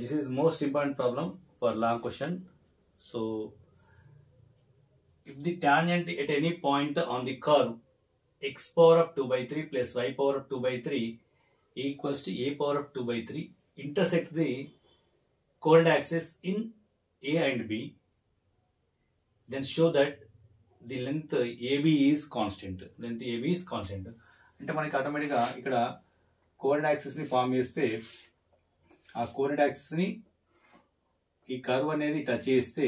this is most important problem for long question. So if the tangent at any point on the curve x power of 2 by 3 plus y power of 2 by 3 equals to a power of 2 by 3 intersect the coordinate axis in A and B, then show that the length AB is constant. Length AB is constant. అంటే మనకి ఆటోమేటిక్గా ఇక్కడ coordinate axis ని form చేస్తే ఆ coordinate axis ని ఈ curve అనేది టచ్ చేస్తే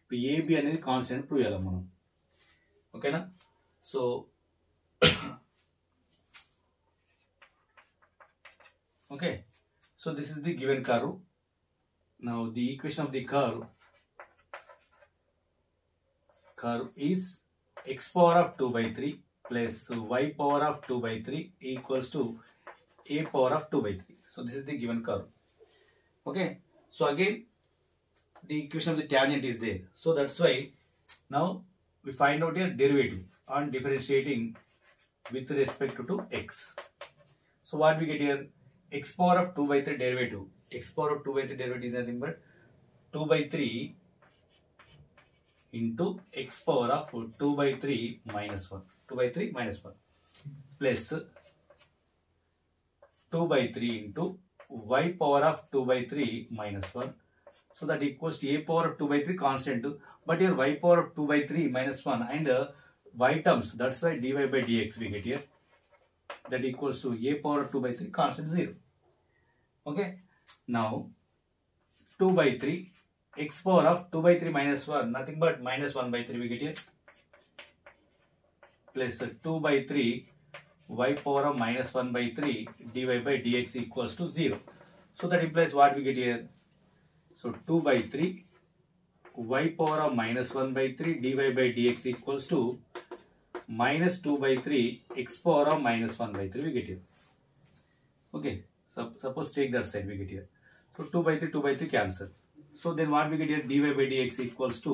ఇప్పుడు AB అనేది కాన్స్టెంట్ ప్రూవ్ చేయాలి మనం. ఓకేనా? So okay, so this is the given curve. Now the equation of the curve is x power of 2 by 3 plus y power of 2 by 3 equals to a power of 2 by 3. So this is the given curve. Okay, so again the equation of the tangent is there, so that's why now we find out your derivative on differentiating with respect to x. So what we get here, x power of 2 by 3 derivative. X power of 2 by 3 derivative is nothing but 2 by 3 into x power of 2 by 3 minus 1. 2 by 3 minus 1 plus 2 by 3 into y power of 2 by 3 minus 1. So that equals to a power of 2 by 3 constant. But here y power of 2 by 3 minus 1 and y terms. That's why dy by dx we get here. That equals to a power of 2 by 3 constant 0. Okay, now 2 by 3 x power of 2 by 3 minus 1 nothing but minus 1 by 3 we get here plus 2 by 3 y power of minus 1 by 3 dy by dx equals to 0. So that implies what we get here. So 2 by 3 y power of minus 1 by 3 dy by dx equals to minus 2 by 3 x power of minus 1 by 3 we get here. Okay, so suppose take that side we get here. So 2 by 3 cancel. So then what we get here, dy by dx equals to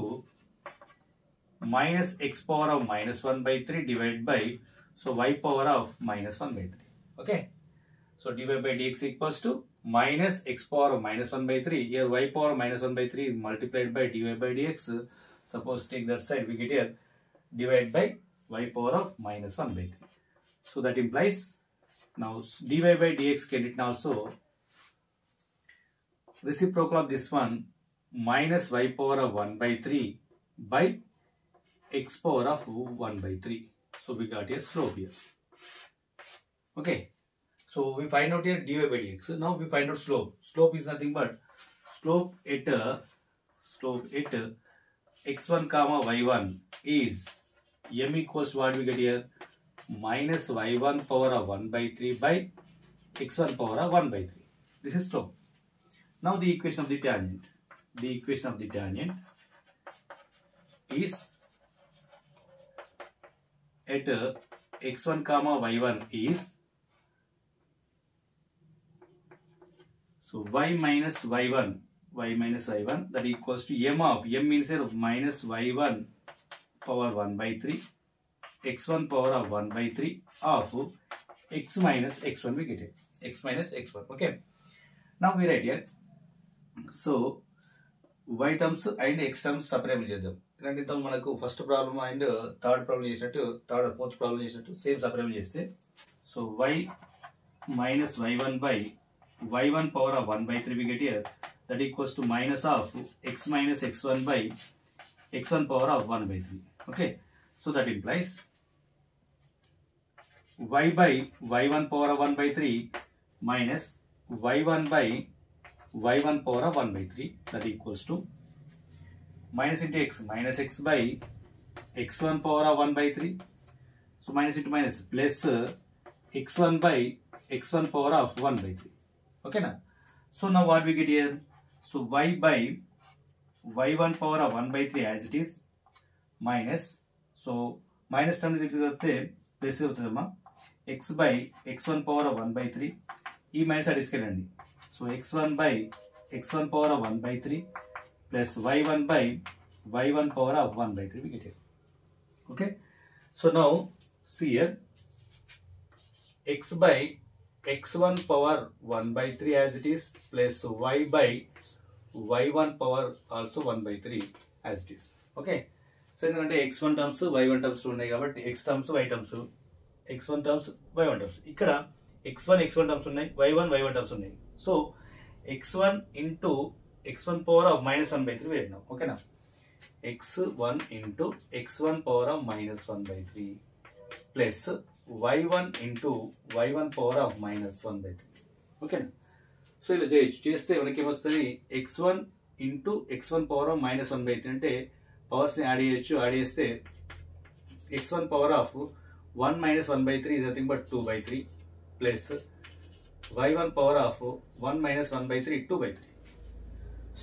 minus x power of minus 1 by 3 divided by, so y power of minus 1 by 3. Okay, so dy by dx equals to minus x power of minus 1 by 3. Here y power of minus 1 by 3 is multiplied by dy by dx. Suppose take that side we get here divided by y power of minus 1 by 3. So that implies now dy by dx get it also reciprocal of this one minus y power of 1 by 3 by x power of 1 by 3. So we got here slope here. Okay, so we find out here dy by dx. Now we find out slope. Slope is nothing but slope at x1 comma y1 is m equals to what we get here minus y1 power of 1 by 3 by x1 power of 1 by 3. This is slope. Now the equation of the tangent. The equation of the tangent is at x1 comma y1 is, so y minus y1 that equals to m of, m means minus y1 power 1 by 3 x1 power of 1 by 3 of x minus x1 we get it. X minus x1. Okay, now we write here. So y terms and x terms separable చేద్దాం. ఎందుకంటే మనకు first problem and third problem చేసినట్టు fourth problem చేసినట్టు same సెపరేబుల్ చేస్తే, so y minus y1 by y1 power of 1 by 3 we get here, that equals to minus of x minus x1 by x1 power of 1 by 3. Okay, so that implies y by y1 power of 1 by 3 minus y1 by y1 power of 1 by 3, that equals to minus into x, minus x by x1 power of 1 by 3. So minus into minus plus x1 by x1 power of 1 by 3. Okay now. So now what we get here? So y by y1 power of 1 by 3 as it is minus, so minus term plus అవుతుందమ్మా x by x1 power of 1 by 3 ఈ minus తీసుకెళ్ళండి. So x1 by x1 power of 1 by 3 plus y1 by y1 power of 1 by 3 we get it. Okay, so now see here x by x1 power 1 by 3 as it is plus y by y1 power also 1 by 3 as it is. Okay. So ఎందుకంటే x1 terms y1 terms ఉన్నాయి కాబట్టి x terms y terms, x1 terms y1 terms, ఇక్కడ x1 terms ఉన్నాయి, y1 terms ఉన్నాయి. So x1 into x1 power of -1 by 3 వేద్దాం. ఓకేనా, x1 into x1 power of -1 by 3 plus y1 into y1 power of -1 by 3. ఓకేనా, so ఇలా చేస్తే మనకి ఏమొస్తుంది, x1 into x1 power of -1 by 3 అంటే పవర్స్ని యాడ్ చేయొచ్చు. యాడ్ చేస్తే x1 power of 1 - 1 by 3 is nothing but 2 by 3 plus y1 power of 1 - 1 by 3 2 by 3.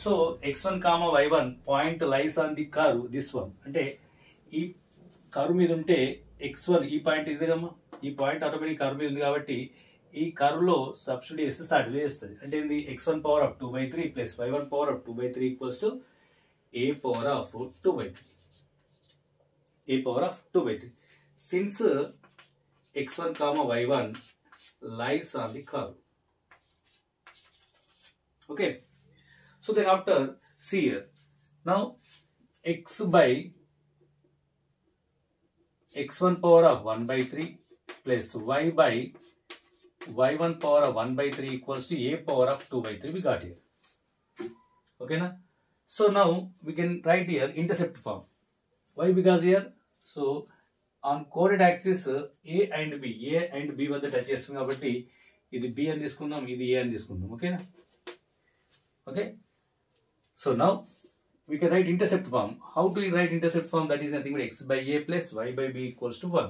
So x1, y1 point lies on the curve this one. అంటే ఈ curve మీద ఉంటే x1 ఈ point ఇదిగమ్మా, ఈ point automatic curve మీద ఉంది కాబట్టి ఈ కర్వ్ లో సబ్స్టిట్యూట్ చేస్తే సాటిస్ఫై చేస్తుంది. అంటే ఏంది, x1 power of 2 by 3 plus y1 power of 2 by 3 equals to a power of 2 by 3. a power of 2 by 3 since x1, y1 lies on the curve. Okay, so then after see here, now x by x1 power of 1 by 3 plus y by y1 power of 1 by 3 equals to a power of 2 by 3 we got here. Okay na? So now we can write here intercept form. Why? Because here, so on coded axis a and b వద్ద touch చేస్తుంది కాబట్టి ఇది b అని తీసుకుందాం, ఇది a అని తీసుకుందాం. ఓకేనా, okay. So now we can write intercept form. How to write intercept form? That is nothing but x by a plus y by b equals to 1.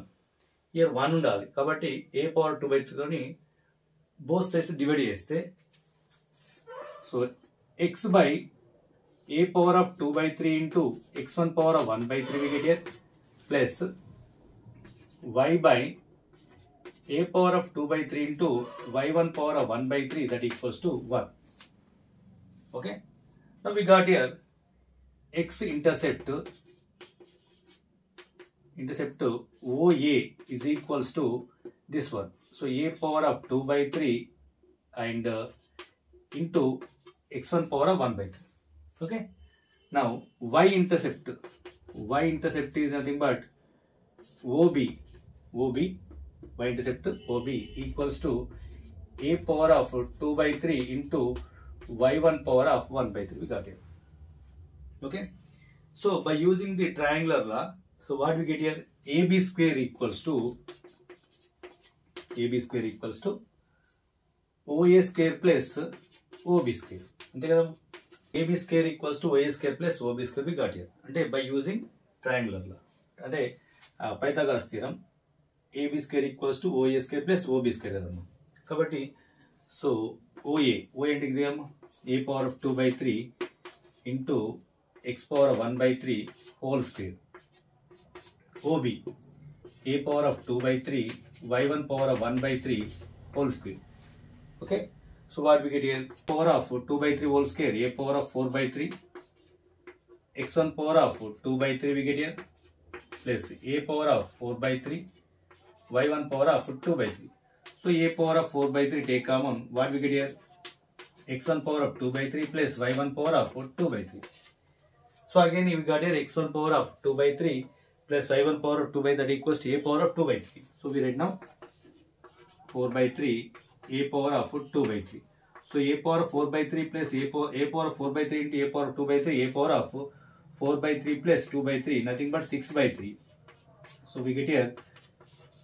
Here 1 ఉండాలి కాబట్టి a power 2 by 3 తోని both sides divide చేస్తే, so x by a power of 2 by 3 into x1 power of 1 by 3 we get here plus y by a power of 2 by 3 into y1 power of 1 by 3 that equals to 1. Okay, now we got here x intercept OA is equals to this one. So a power of 2 by 3 and into x1 power of 1 by 3. Okay, now y intercept is nothing but OB y intercept OB equals to a power of 2 by 3 into y1 power of 1 by 3 we got here. Okay, so by using the triangular law, so what we get here, AB square equals to OA square plus OB square. ante kada, AB square equals to OA square plus OB square we got here. Ante by using triangular law, ante Pythagoras theorem, AB square equals to OA square plus OB square kadamma. Kabatti so OA ante idamma, a power of 2 by 3 into x power of 1 by 3 whole square. OB a power of 2 by 3 y1 power of 1 by 3 whole square. Okay, so what we get here, power of 2 by 3 whole square, a power of 4 by 3 x1 power of 2 by 3 we get here plus a power of 4 by 3 y1 power of 2 by 3. So a power of 4 by 3 take common, what we get here, x1 power of 2 by 3 plus y1 power of 2 by 3. So again we got here x1 power of 2 by 3 plus y1 power of 2 by 3 that equals to a power of 2 by 3. So we write now 4 by 3 a power of 2 by 3. So a power of 4 by 3 plus a power of 4 by 3 into a power of 2 by 3, a power of 4 by 3 plus 2 by 3 nothing but 6 by 3. So we get here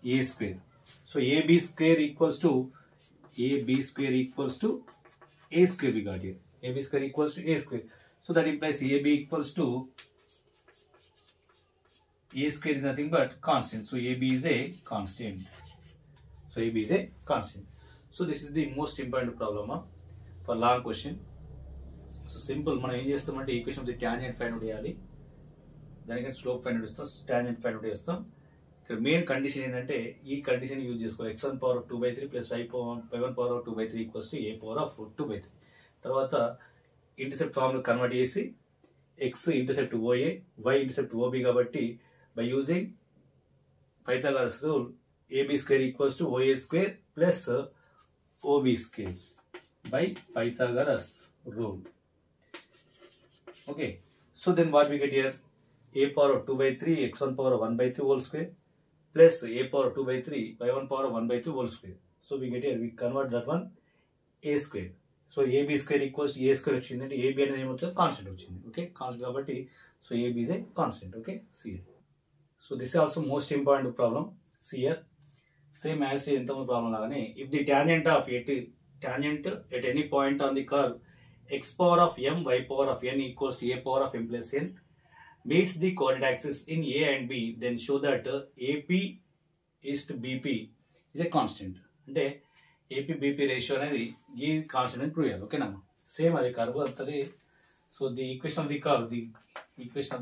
a square. So ab square equals to a square we got here. ab square equals to a square. So that implies AB equals to a square is nothing but constant. So AB is a constant. So this is the most important problem for long question. So simple, మనం ఏం చేస్తామంటే equation of the tangent find out చేయాలి, దానికంటే slope find out చేస్తాం, tangent find out చేస్తాం. ఇక్కడ main condition ఏంటంటే ఈ కండిషన్ యూజ్ చేసుకోవాలి, x1 power of 2 by 3 plus y1 power of 2 by 3 equals to a power of 2 by 3. తర్వాత intercept form convert చేసి x intercept OA, y intercept OB కాబట్టి by using Pythagoras rule AB square equals to OA square plus OB square by Pythagoras rule. Okay, so then what we get here? A power of 2 by 3 x1 power of 1 by 3 whole square plus a power of 2 by 3 y1 power of 1 by 2 whole square. So we get here, we convert that one a square. So AB square equals to a square వచ్చింది అంటే AB అనేది ఏమవుతుంది constant వచ్చింది. Okay, constant కాబట్టి so AB is a constant. Okay, see here. So this is also most important problem. See here, same as ఇంత problem లాగానే if the tangent at any point on the curve x power of m y power of n equals to a power of m plus n meets the coordinate axis in A and B, then show that AP is to BP is a constant. అంటే AP BP ratio అనేది ఈ constant అని prove చేయాలి. ఓకేనా, same అది curve అవుతుంది. So the equation of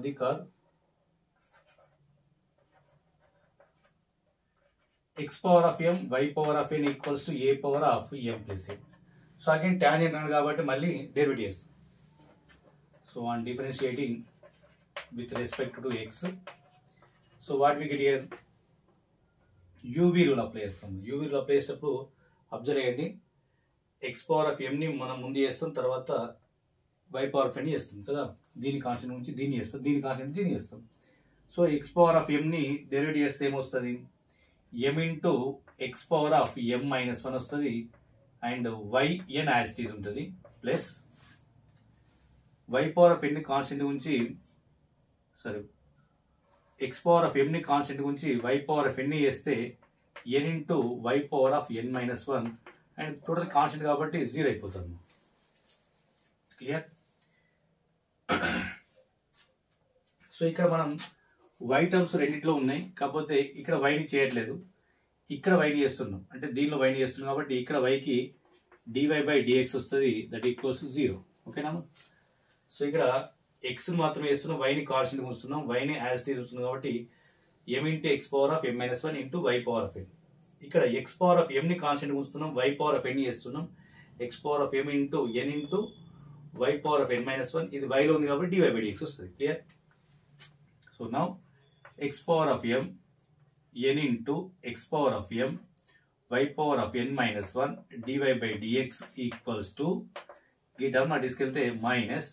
the curve x power of m y power of n equals to a power of m plus n. So again tangent అన్నాడు కాబట్టి మళ్ళీ derivatives. So on differentiating with respect to x, so what we get here, UV rule apply చేస్తాం. UV rule apply చేసేటప్పుడు observe చేయండి, x power of m ని మనం ముందు చేస్తాం, తర్వాత y power of n చేస్తాం కదా. దీని కాన్స్టెంట్ నుంచి దీన్ని చేస్తాం, దీని కాన్స్టెంట్ దీన్ని చేస్తాం. So x power of m ని డెరివేట్ చేస్తే ఏమొస్తుంది, m into x power of m minus 1 వస్తుంది and yn as it is ఉంటుంది plus y power of n ని కాన్స్టెంట్ ఉంచి x power of m ని కాన్స్టెంట్ ఉంచి y power of n ని చేస్తే n into y power of n minus 1 and total constant కాబట్టి 0 అయిపోతుంది. క్లియర్? సో ఇక్కడ మనం y టర్మ్స్ రెండింటిలో ఉన్నాయి, కాకపోతే ఇక్కడ y ని చేయట్లేదు, ఇక్కడ y ని చేస్తున్నాం. అంటే దీనిలో y ని చేస్తున్నాం కాబట్టి ఇక్కడ y కి dy by dx వస్తుంది, దట్ ఈక్వల్స్ 0. ఓకేనా? సో ఇక్కడ x మాత్రమే చేస్తున్నాం, y ని కాన్స్టెంట్ ఉంచుతున్నాం, y ని యాజ్ ఇట్ ఈజ్ ఉంచుతున్నాం కాబట్టి m into x power of m minus 1 into y power of n. ఇక్కడ x పవర్ ఆఫ్ m ని కాన్స్టెంట్ ఉంచుతున్నాం, y పవర్ ఆఫ్ n ని చేస్తున్నాం, x power of m into n into y power of n minus 1, ఇది y లో ఉంది కాబట్టి dy by dx వస్తుంది. Clear? So now x power of m n into x power of m y power of n minus 1 dy by dx equals to ఈ term తీసుకెళ్తే minus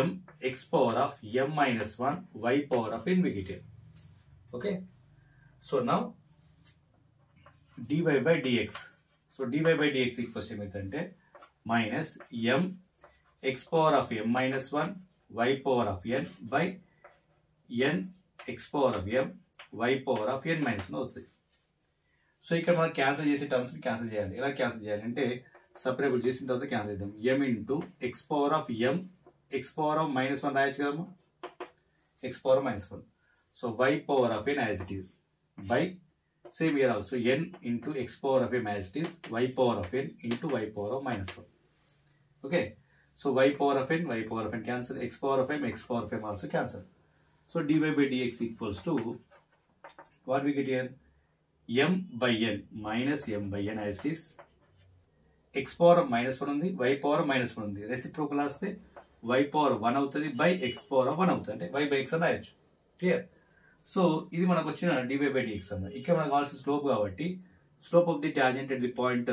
m x power of m minus 1 y power of n we get here. Okay, so now dy by dx, so dy by dx equals to ఏమైందంటే minus m x power of m minus 1 y power of n by n x power of m y power of n minus 1 వస్తుంది. So ఇక్కడ మనం cancel చేసే terms ని cancel చేయాలి. ఎలా cancel చేయాలి అంటే సపరేబుల్ చేసిన తర్వాత క్యాన్సిల్ చేద్దాం. m into x power of m x power of minus 1 రాయొచ్చు కదమ్మా, x power of minus 1. So y power of n as it is by same here also n into x power of m as it is y power of n into y power of minus 1. Okay, so y power of n cancel, x power of m also cancel. So dy by dx equals to what we get here, m by n minus m by n as it is, x power of minus 1 ఉంది, y power of minus 1 ఉంది, reciprocal వస్తే y power 1 అవుతుంది by x power 1 అవుతుంది, అంటే y by x అని రాయొచ్చు. Clear? So ఇది మనకు వచ్చిన dy బై dx అన్న. ఇక్కడ మనకు కావాల్సిన స్లోప్ కాబట్టి slope of the tangent at the point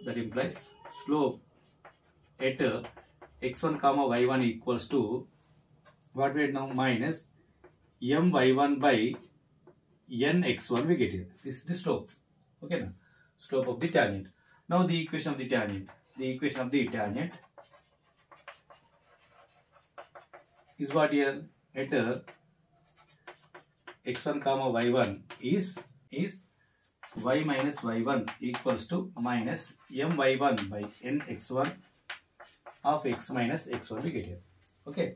that implies slope at x1 comma y1 equals to what we now minus m y1 by n x1 we get here. This is the slope. Okay na? Slope of the tangent. Now the equation of the tangent. The equation of the tangent is what here at x1 comma y1 is y minus y1 equals to minus m y1 by n x1 of x minus x1 we get here. Okay,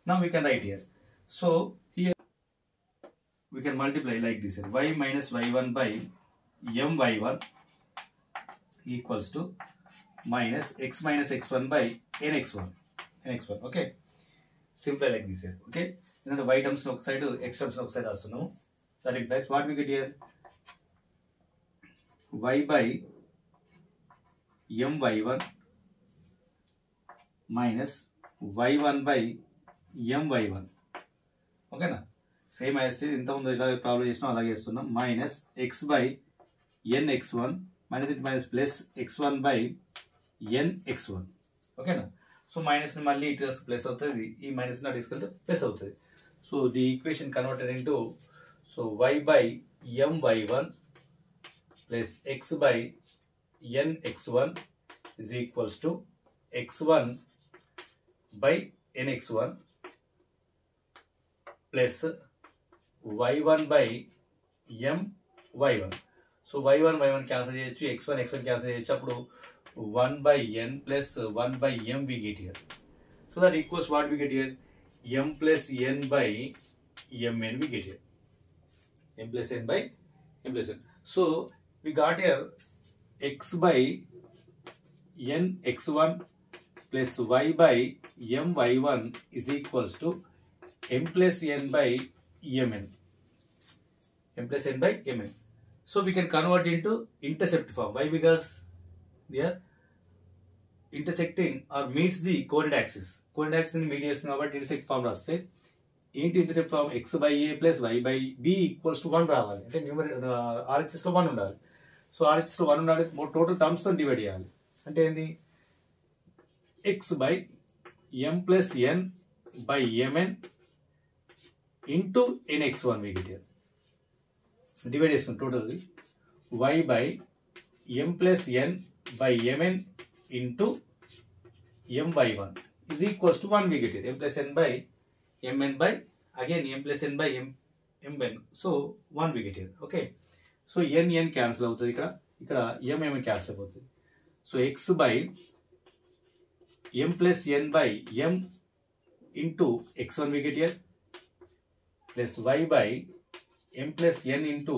now we can write here. So here we can multiply like this here. Y minus y1 by m y1 equals to minus x minus x1 by n x1. Okay, simple like this here. Okay, then the y terms on side, x terms on side also. No, that implies what we get here, y by m y1 minus y1 by m y1. Okay na, same as ఇంత ముందు ఇలా problem చేసినా అలాగే చేస్తున్నాం, minus x by n x1 minus into minus plus x1 by n x1 ఓకేనా. So minus ని మళ్ళీ ఇటు ప్లస్ అవుతుంది, ఈ మైనస్ ని తీసుకెళ్తే ప్లస్ అవుతుంది. So the equation converted into so y by m y1 plus x by n x1 is equals to x1 by n x1 plus y1 by m y1. So y1 cancel చేయొచ్చు, x1 cancel చేయొచ్చు, అప్పుడు 1 by n plus 1 by m we get here. So that equals what we get here? M plus n by mn we get here. M plus n by m plus n. So we got here x by n x1 plus y by m y1 is equals to m plus n by mn. M plus n by mn. So we can convert into intercept form. Why? Because they are intersecting or meets the coordinate axis. Coordinate axis ni meet chestunna kabatti intersect form raste ఏంటి intercept form x by a plus y by b equals to 1 రావాలి. అంటే numerator RHS లో 1 ఉండాలి. So RHS లో 1 ఉండాలి, total terms తో divide చేయాలి. అంటే ఏంది x by m plus n by mn into nx1 we get here. Divide చేస్తాం total y by m plus n by mn into m by 1 is equals to 1 we get here. M plus n by mn by again m plus n by mn. So 1 we get here. Okay. So n cancel అవుతుంది, ఇక్కడ m cancel అయిపోతుంది. So x by m plus n by m into x1 we get here plus y by m plus n into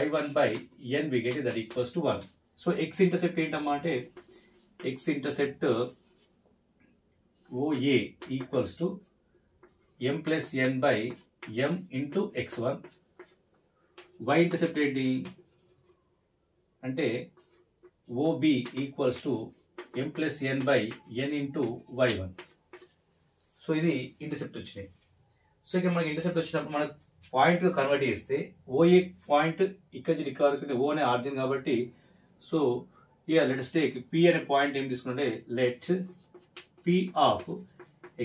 y1 by n we get here, that equals to 1. So x intercept ఏంటమ్మా అంటే x intercept OA equals to m plus n by m into x1. y intercept ఏంటి అంటే OB equals to m plus n by n into y1. So ఇది intercept వచ్చినాయి. So ఇక్కడ మనకి intercept వచ్చినప్పుడు మనకు పాయింట్ కన్వర్ట్ చేస్తే ఓఏ పాయింట్ ఇక్కడ నుంచి ఇక్కడ వరకు ఓ అనే ఆర్జిన్ కాబట్టి, so here let's take P అనే పాయింట్ ఏం తీసుకుంటే let P of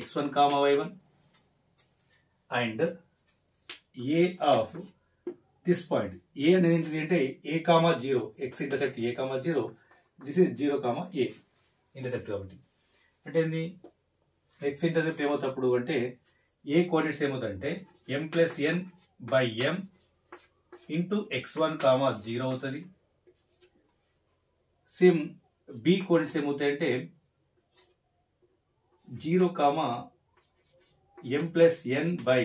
x1 comma y1 and A of this point. A అనేది ఏంటిది అంటే A comma 0, x intercept A comma 0, this is 0 comma A intercept కాబట్టి. అంటే ఏంది ఎక్స్ ఇంటర్సెప్ట్ ఏమవుతప్పుడు అంటే ఏ కోఆర్డినేట్స్ ఏమవుతాయంటే m plus n by m into x1 comma 0 అవుతుంది. Same B coordinates ఏమవుతాయంటే 0 comma m plus n by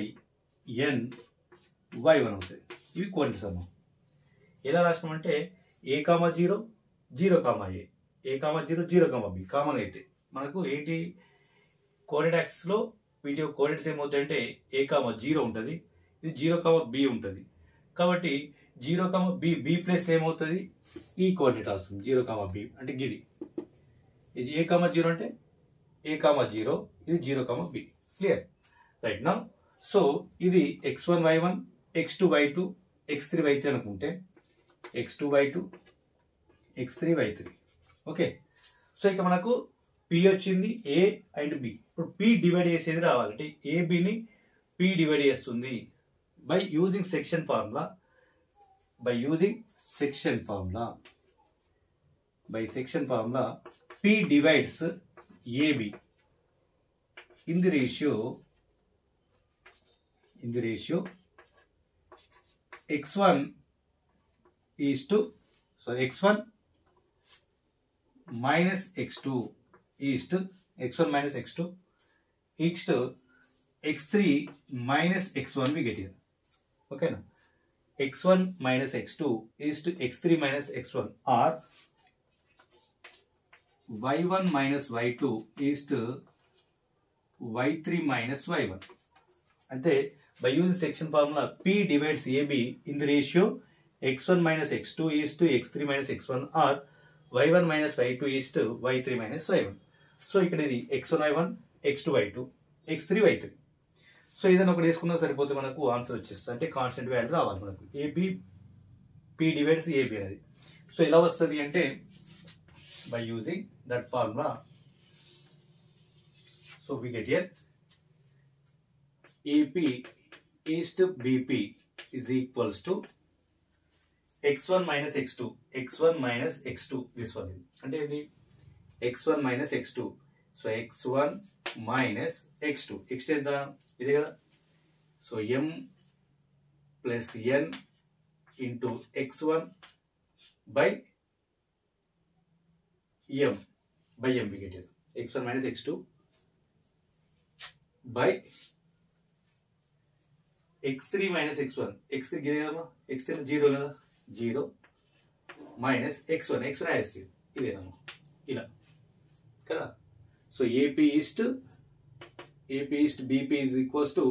n y1 అవుతుంది. ఇవి coordinates అమ్మా. ఎలా రాసినామంటే A comma 0, 0 comma A comma 0, 0 comma B common అయితే మనకు ఏంటి కోఆర్డినేట్ యాక్సిస్ లో వీటి కోఆర్డినేట్స్ ఏమవుతాయంటే ఏ కామా 0 ఉంటుంది, ఇది 0 కామా బి ఉంటుంది. కాబట్టి 0 కామా బి ప్లేస్ ఏమవుతుంది ఈ కోఆర్డినేట్ వస్తుంది 0 కామా బి అంటే గిది. ఇది ఏ కామా 0 అంటే ఏ కామా 0, ఇది 0 comma B. Clear right now. So ఇది x1 y1, x2 y2, x3 y3 అనుకుంటే x2 y2, x3 y3. Okay. So ఇక మనకు పి వచ్చింది ఏ అండ్ బి. ఇప్పుడు పి డివైడ్ చేసేది రావాలంటే ఏబిని పి డివైడ్ చేస్తుంది by using section formula. By section formula P divides AB in the ratio x1 is to x1 minus x2 is to x1 minus x2 is to x3 minus x1 we get here. Okay now x1 minus x2 is to x3 minus x1 or y1 minus y2 is to y3 minus y1. అంటే by using section formula P divides AB in the ratio x1 minus x2 is to x3 minus x1 or y1 minus y2 is to y3 minus y1. So ఇక్కడ ఇది x1 y1, x2 y2, x3 y3. So ఏదైనా ఒకటి వేసుకున్నా సరిపోతే మనకు answer వచ్చేస్తుంది. అంటే constant value రావాలి మనకు. AB P డివైడ్స్ AB అనేది. సో ఎలా వస్తుంది అంటే by using that formula, so we get here AP is to BP is equals to x1 minus x2, x1 minus x2, this one అంటే ఇది x1 minus x2, so x1 minus x2, x2 ఎంత ఇదే కదా, so m plus n into x1 by m we get here x1 minus x2 by x3 minus x1, x3 గిరే కదా, x3 0 కదా, 0 minus x1 as it ఇదేనమ్మా ఇలా కదా. So AP east BP is equals to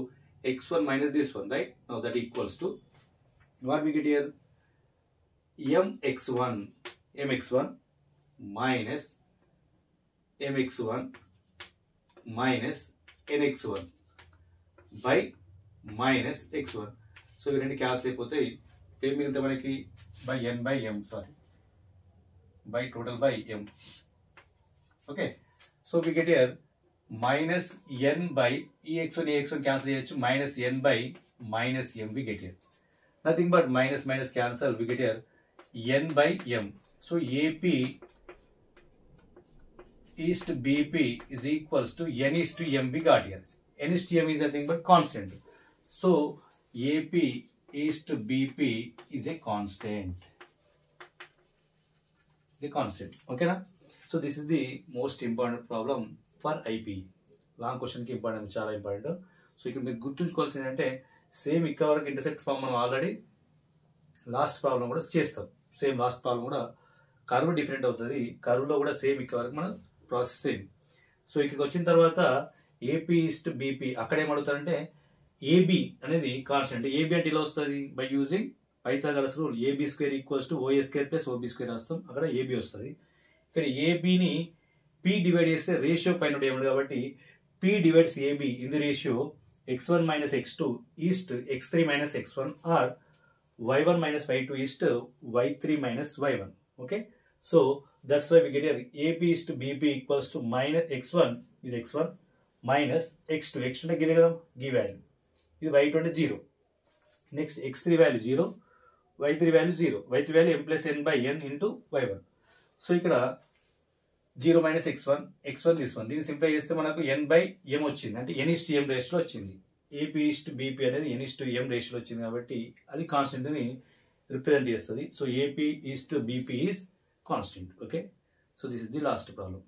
x1 minus this one, right? Now that equals to what we get here, mx1 minus mx1 minus nx1 by minus x1. So ఇవి రెండు cancel అయిపోతాయి, ఏం మిగిలితే మనకి by n by m, sorry by total by m. Okay, so we get here minus n by ఈ x1 cancel చేయొచ్చు, minus n by minus m we get here, nothing but minus minus cancel, we get here n by m. So AP is to BP is equals to n is to m we got here. N is to m is nothing but constant. So AP is to BP is a constant. The constant. Okay na? So this is the most important problem for IP. Long question ki important, chala important. So ఇక్కడ మీరు గుర్తుంచుకోవాల్సింది ఏంటంటే same ఇక్కడ వరకు intersect form మనం already last problem కూడా చేస్తాం. Same last problem కూడా కర్వ్ డిఫరెంట్ అవుతుంది, కర్వ్లో కూడా సేమ్ ఇక్కడ వరకు మన ప్రాసెస్ సేమ్. సో ఇక్కడికి వచ్చిన తర్వాత ఏపీ ఈస్ట్ బీపీ అక్కడ ఏమడుగుతారంటే ఏబి అనేది కాన్స్టెంట్. ఏబి అంటే ఇలా వస్తుంది by using Pythagoras rule, AB square equals to OA square plus OB square రాస్తాం, అక్కడ ఏబి వస్తుంది. ఇక్కడ ఏబిని పి డివైడ్ చేస్తే రేషియో ఫైండ్ అవుట్ ఏమన్నా కాబట్టి P divides AB in the ratio x1 minus x2 is x3 minus x1 or y1 minus y2 is to y3 minus y1. Okay, so that's why we get here AP is to BP equals to minus x1 is x1 minus x2 అంటే గిదే కదా గి value, ఇది y2 అంటే 0, next x3 value 0, y3 value 0, y3 value m plus n by n into y1. So ఇక్కడ 0 minus x1 this one, దీన్ని simply చేస్తే మనకు n by m వచ్చింది, అంటే n is to m రేషియోలో వచ్చింది. AP is to BP అనేది n is to m రేషియోలో వచ్చింది కాబట్టి అది కాన్స్టెంట్ ని రిప్రజెంట్ చేస్తుంది. So AP is to BP is constant. Okay, so this is the last problem.